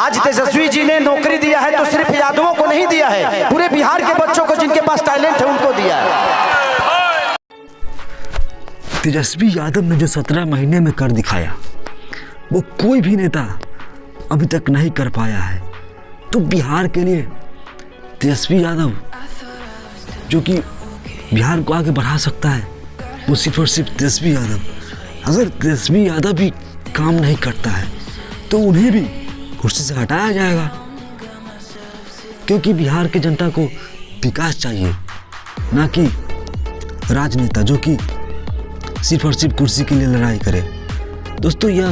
आज तेजस्वी जी ने नौकरी दिया है तो सिर्फ यादवों को नहीं दिया है, पूरे बिहार के बच्चों को जिनके पास टैलेंट है उनको दिया है। तेजस्वी यादव ने जो 17 महीने में कर दिखाया वो कोई भी नेता अभी तक नहीं कर पाया है। तो बिहार के लिए तेजस्वी यादव जो कि बिहार को आगे बढ़ा सकता है वो सिर्फ और सिर्फ तेजस्वी यादव। अगर तेजस्वी यादव भी काम नहीं करता है तो उन्हें भी कुर्सी से हटाया जाएगा, क्योंकि बिहार की जनता को विकास चाहिए, ना कि राजनेता जो कि सिर्फ और सिर्फ कुर्सी के लिए लड़ाई करे। दोस्तों, यह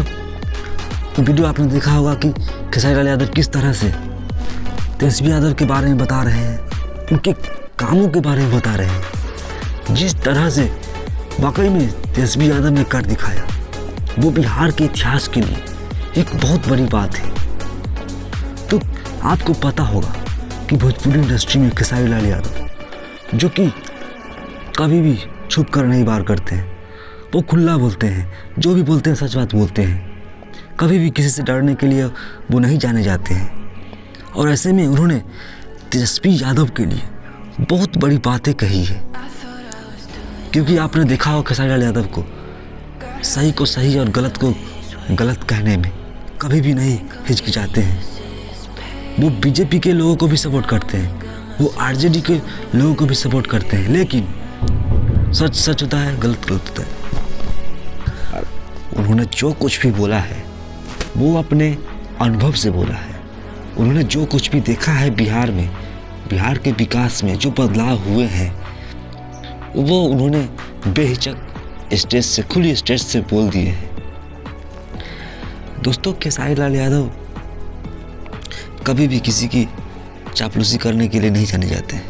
वीडियो आपने देखा होगा कि खेसारी लाल यादव किस तरह से तेजस्वी यादव के बारे में बता रहे हैं, उनके कामों के बारे में बता रहे हैं। जिस तरह से वाकई में तेजस्वी यादव ने कर दिखाया वो बिहार के इतिहास के लिए एक बहुत बड़ी बात है। तो आपको पता होगा कि भोजपुरी इंडस्ट्री में खेसारी लाल यादव जो कि कभी भी छुप कर नहीं बात करते हैं, वो खुला बोलते हैं, जो भी बोलते हैं सच बात बोलते हैं, कभी भी किसी से डरने के लिए वो नहीं जाने जाते हैं। और ऐसे में उन्होंने तेजस्वी यादव के लिए बहुत बड़ी बातें कही है, क्योंकि आपने देखा हो खेसारी लाल यादव को सही को सही और गलत को गलत कहने में कभी भी नहीं हिचकिचाते हैं। वो बीजेपी के लोगों को भी सपोर्ट करते हैं, वो आरजेडी के लोगों को भी सपोर्ट करते हैं, लेकिन सच सच होता है, गलत गलत होता है। उन्होंने जो कुछ भी बोला है वो अपने अनुभव से बोला है। उन्होंने जो कुछ भी देखा है बिहार में, बिहार के विकास में जो बदलाव हुए हैं वो उन्होंने बेहिचक स्टेज से, खुली स्टेज से बोल दिए हैं। दोस्तों, खेसारी लाल यादव कभी भी किसी की चापलूसी करने के लिए नहीं जाने जाते हैं,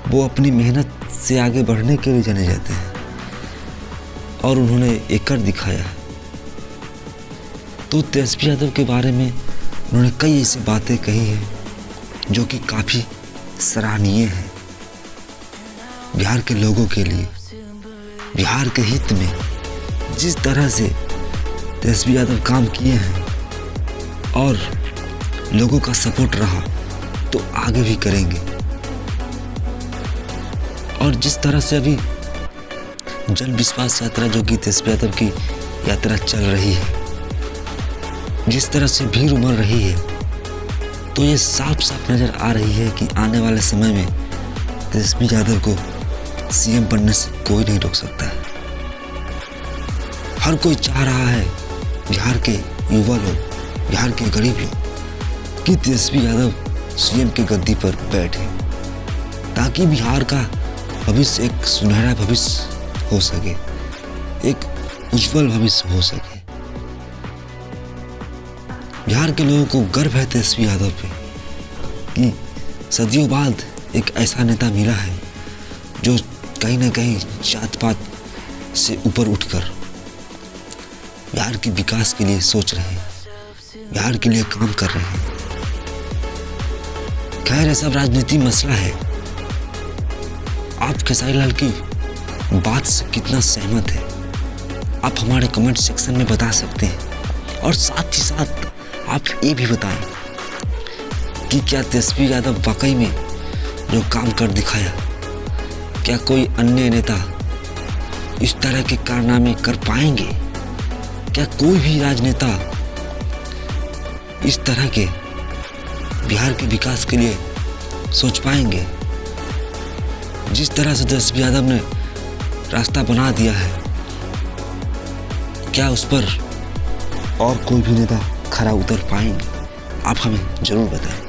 वो अपनी मेहनत से आगे बढ़ने के लिए जाने जाते हैं और उन्होंने एक कर दिखाया है। तो तेजस्वी यादव के बारे में उन्होंने कई ऐसी बातें कही हैं जो कि काफ़ी सराहनीय है बिहार के लोगों के लिए, बिहार के हित में। जिस तरह से तेजस्वी यादव काम किए हैं और लोगों का सपोर्ट रहा तो आगे भी करेंगे। और जिस तरह से अभी जन विश्वास यात्रा जो कि तेजस्वी यादव की यात्रा चल रही है, जिस तरह से भीड़ उमड़ रही है, तो ये साफ साफ नज़र आ रही है कि आने वाले समय में तेजस्वी यादव को सीएम बनने से कोई नहीं रोक सकता है। हर कोई चाह रहा है, बिहार के युवा लोग, बिहार के गरीब लोग, कि तेजस्वी यादव सीएम की गद्दी पर बैठे, ताकि बिहार का भविष्य एक सुनहरा भविष्य हो सके, एक उज्जवल भविष्य हो सके। बिहार के लोगों को गर्व है तेजस्वी यादव पे कि सदियों बाद एक ऐसा नेता मिला है जो कहीं ना कहीं जात पात से ऊपर उठकर बिहार के विकास के लिए सोच रहे हैं, बिहार के लिए काम कर रहे हैं। खैर, सब राजनीति मसला है। आप खेसारी लाल की बात से कितना सहमत है आप हमारे कमेंट सेक्शन में बता सकते हैं। और साथ ही साथ आप ये भी बताएं कि क्या तेजस्वी यादव वाकई में जो काम कर दिखाया, क्या कोई अन्य नेता इस तरह के कारनामे कर पाएंगे? क्या कोई भी राजनेता इस तरह के बिहार के विकास के लिए सोच पाएंगे? जिस तरह से तेजस्वी यादव ने रास्ता बना दिया है, क्या उस पर और कोई भी नेता खरा उतर पाएंगे? आप हमें जरूर बताएं।